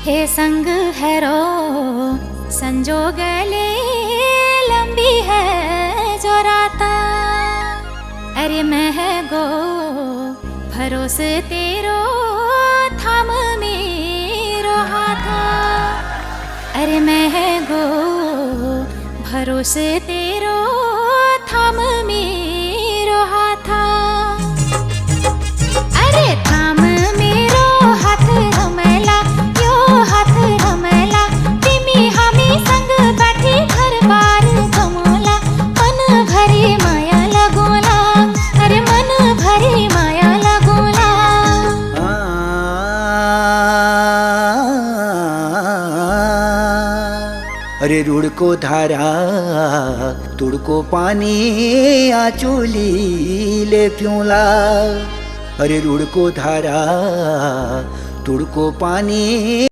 हे संग है रो संजोगले लंबी है जो राता। अरे मैं है गो भरोसे तेरो थाम मेरो हाथा। अरे मैं है गो भरोसे तेरो थाम मेरो हाथा। अरे थाम मेरो हाथ रमला यो हाथ रमला तिमी हामी संग बैठी घर बार जमोला। मन भरी माया लगोला अरे मन भरी माया लगोला। अरे रुड़ को धारा तुड़ को पानी आचोली ले प्योला। अरे रुड़ को धारा तुड़ को पानी